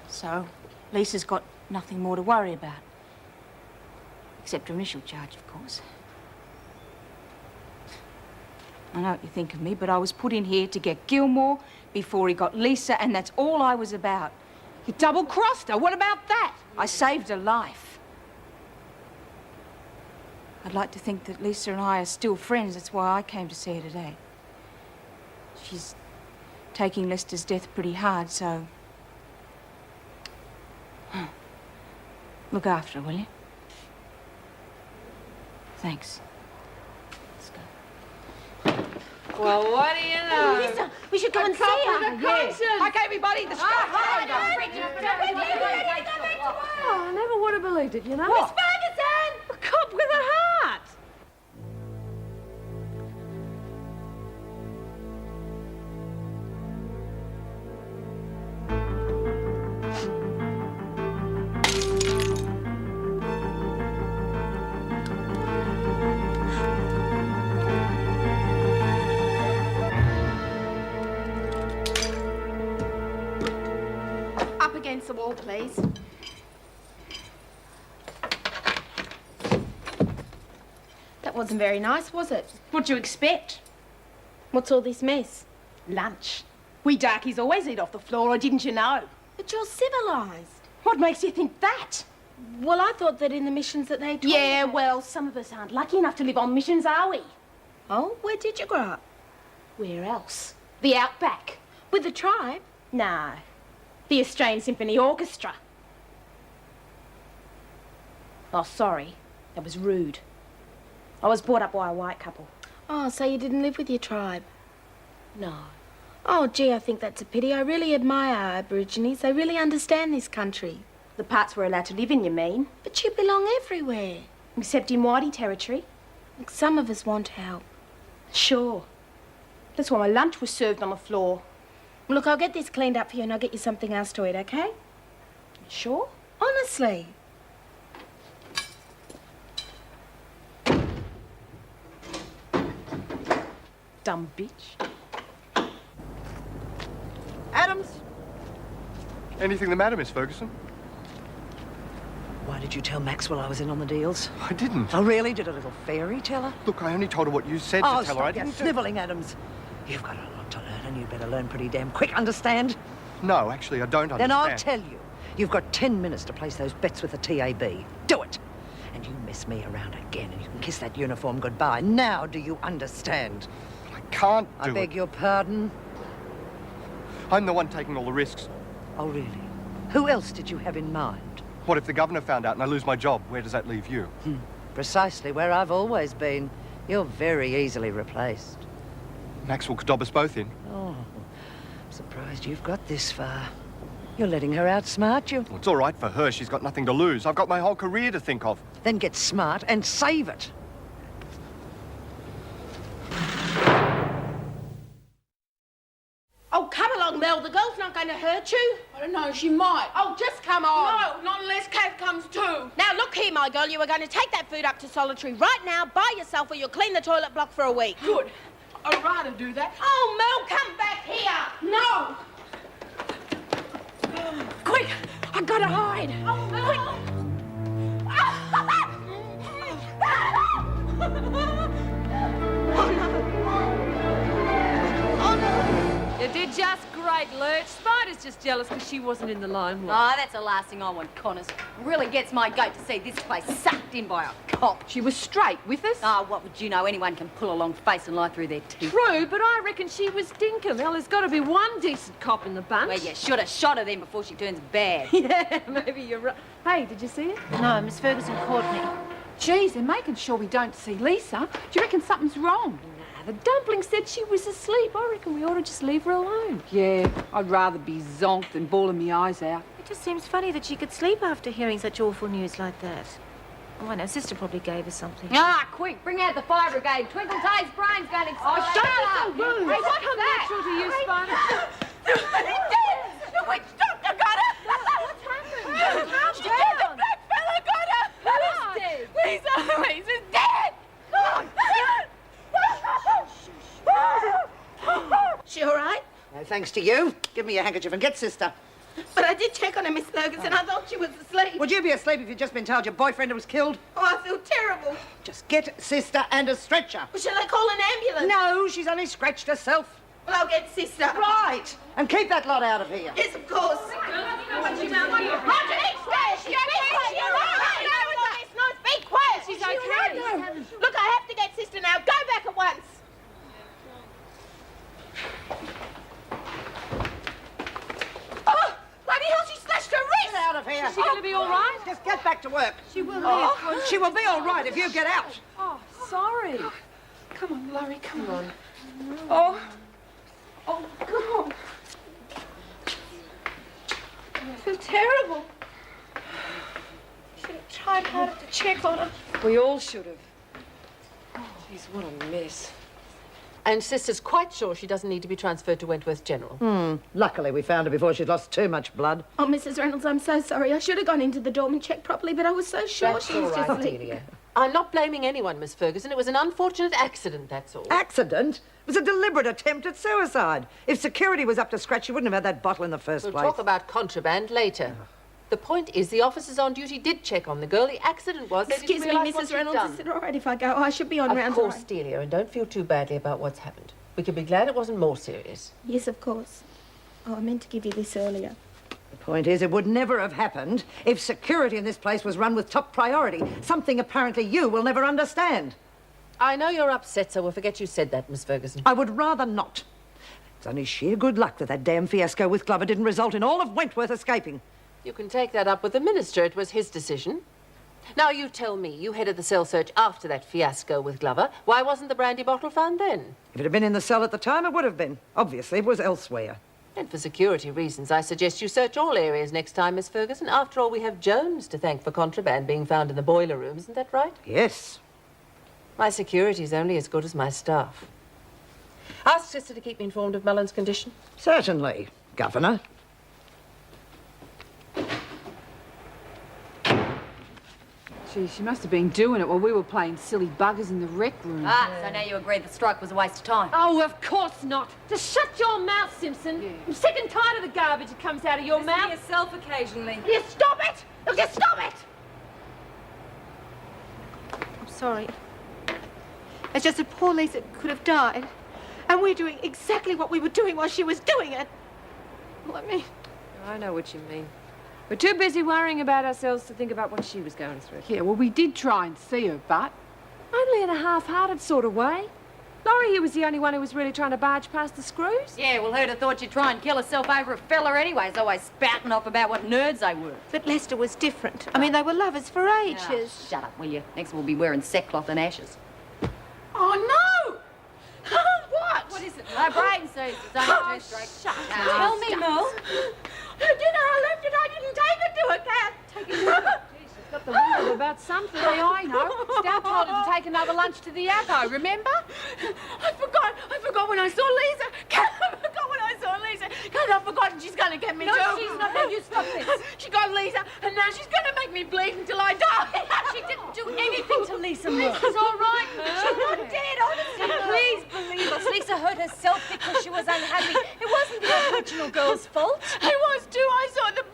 So, Lisa's got nothing more to worry about. Except her initial charge, of course. I know what you think of me, but I was put in here to get Gilmore before he got Lisa, and that's all I was about. You double-crossed her. What about that? I saved her life. I'd like to think that Lisa and I are still friends. That's why I came to see her today. She's taking Lester's death pretty hard, so... Look after her, will you? Thanks. Let's go. Well, what do you know? Oh, Lisa, we should go and see her. Yes. Okay, everybody, the strike's over. Oh, I never would have believed it, you know. What? Ferguson! A cop with a heart! Up against the wall, please. That wasn't very nice, was it? What'd you expect? What's all this mess? Lunch. We darkies always eat off the floor, or didn't you know? But you're civilised. What makes you think that? Well, I thought that in the missions that they taught... Yeah, well, some of us aren't lucky enough to live on missions, are we? Oh, where did you grow up? Where else? The outback. With the tribe? No. The Australian Symphony Orchestra. Oh, sorry. That was rude. I was brought up by a white couple. Oh, so you didn't live with your tribe? No. Oh, gee, I think that's a pity. I really admire our Aborigines. They really understand this country. The parts we're allowed to live in, you mean? But you belong everywhere. Except in Whitey territory. Look, some of us want help. Sure. That's why my lunch was served on the floor. Look, I'll get this cleaned up for you and I'll get you something else to eat, okay? Sure? Honestly. Dumb bitch. Adams! Anything the matter, Miss Ferguson? Why did you tell Maxwell I was in on the deals? I didn't. Oh, really? Did a little fairy tell her? Look, I only told her what you said Oh, to tell her. I stop your didn't. snivelling, Adams. You've got a lot to learn, and you better learn pretty damn quick, understand? No, actually, I don't understand. Then I'll tell you. You've got 10 minutes to place those bets with the TAB. Do it! And you mess me around again, and you can kiss that uniform goodbye. Now do you understand? I can't do I beg your pardon? I'm the one taking all the risks. Oh, really? Who else did you have in mind? What if the governor found out and I lose my job? Where does that leave you? Precisely where I've always been. You're very easily replaced. Maxwell could dob us both in. Oh, I'm surprised you've got this far. You're letting her outsmart you. Well, it's all right for her. She's got nothing to lose. I've got my whole career to think of. Then get smart and save it. Oh, come along, Mel. The girl's not going to hurt you. I don't know, she might. Oh, just come on. No, not unless Kath comes too. Now, look here, my girl. You are going to take that food up to Solitary right now by yourself or you'll clean the toilet block for a week. Good. I'd rather do that. Oh, Mel, come back here. No! Quick, I gotta hide. Oh, Mel. You did just great, Lurch. Spider's just jealous because she wasn't in the limelight. Oh, that's the last thing I want, Connors. Really gets my goat to see this place sucked in by a cop. She was straight with us. Oh, what would you know? Anyone can pull a long face and lie through their teeth. True, but I reckon she was dinkum. Well, there's got to be one decent cop in the bunch. Well, you should have shot her then before she turns bad. Yeah, maybe you're right. Hey, did you see it? No, Miss Ferguson caught me. Geez, they're making sure we don't see Lisa. Do you reckon something's wrong? Nah, the dumpling said she was asleep. I reckon we ought to just leave her alone. Yeah, I'd rather be zonked than bawling my eyes out. It just seems funny that she could sleep after hearing such awful news like that. Oh, I know, Sister probably gave her something. Ah, quick, bring out the fire brigade. Twinkle Tay's brain's going to explode. Oh, shut up! Hey, what comes natural to you, Spider? The witch doctor got her. What's happened? She did. The black fella got her. Who's dead? Lisa's dead. She all right? No, thanks to you. Give me your handkerchief and get Sister. But I did check on her, Miss Ferguson. I thought she was asleep. Would you be asleep if you'd just been told your boyfriend was killed? Oh, I feel terrible. Just get Sister and a stretcher. Well, shall I call an ambulance? No, she's only scratched herself. Well, I'll get Sister. Right. And keep that lot out of here. Yes, of course. Roger, be quiet. She's be quiet. She's okay. Look, I have to get Sister now. Go back at once. Oh, bloody hell, she slashed her wrist. Get out of here. Is she going to be all right? Just get back to work. She will She will be all right if you get out. Oh, sorry. Come on, Laurie, come on. Oh, God. I feel terrible. Should have tried harder to check on her. We all should have. Jeez, what a mess. And Sister's quite sure she doesn't need to be transferred to Wentworth General. Luckily, we found her before she'd lost too much blood. Oh, Mrs. Reynolds, I'm so sorry. I should have gone into the dorm and checked properly, but I was so sure she was just sleeping. Delia. I'm not blaming anyone, Miss Ferguson. It was an unfortunate accident, that's all. Accident? It was a deliberate attempt at suicide. If security was up to scratch, you wouldn't have had that bottle in the first We'll place. talk about contraband later. The point is, the officers on duty did check on the girl. The accident was they Excuse didn't me, realise what Mrs. she'd Reynolds. done. Is it all right if I go? Oh, I should be on round Of course, right. Delia, and don't feel too badly about what's happened. We can be glad it wasn't more serious. Yes, of course. Oh, I meant to give you this earlier. The point is, it would never have happened if security in this place was run with top priority, something apparently you will never understand. I know you're upset, so we'll forget you said that, Miss Ferguson. I would rather not. It's only sheer good luck that damn fiasco with Glover didn't result in all of Wentworth escaping. You can take that up with the minister. It was his decision. Now, you tell me, you headed the cell search after that fiasco with Glover. Why wasn't the brandy bottle found then? If it had been in the cell at the time, it would have been. Obviously, it was elsewhere. And for security reasons, I suggest you search all areas next time, Miss Ferguson. After all, we have Jones to thank for contraband being found in the boiler room. Isn't that right? Yes. My security's only as good as my staff. Ask Sister to keep me informed of Mellon's condition. Certainly, Governor. Gee, she must have been doing it while we were playing silly buggers in the rec room. Ah, so now you agree the strike was a waste of time. Oh, of course not. Just shut your mouth, Simpson. I'm sick and tired of the garbage that comes out of your mouth. yourself occasionally. You stop it! Look, just stop it! I'm sorry. It's just that poor Lisa could have died. And we're doing exactly what we were doing while she was doing it. Let me... I know what you mean. We're too busy worrying about ourselves to think about what she was going through. Yeah, well, we did try and see her, but... Only in a half-hearted sort of way. Laurie here was the only one who was really trying to barge past the screws. Yeah, well, who'd have thought you'd try and kill herself over a fella anyways, always spouting off about what nerds they were. But Lester was different. I mean, they were lovers for ages. Ah, shut up, will you? Next we'll be wearing sackcloth and ashes. Oh, no! What? What is it? No brain, Suze. It's only 2 strikes. Shut up. Tell me, Mel. Her dinner, I left it. I didn't take it to a cab. Take it. She's got the wonder about something. I know. Stout told her to take another lunch to the Abbo, remember? I forgot when I saw Lisa. I forgot when I saw Lisa. Because I've forgotten she's going to get me No, too. she's not. Now you stop this. She got Lisa, and now she's going to make me bleed until I die. She didn't do anything to Lisa Moore. Lisa's all right, Mel. She's not dead, honestly. Please believe us. Lisa hurt herself because she was unhappy. It wasn't the original girl's fault. I was too. I saw the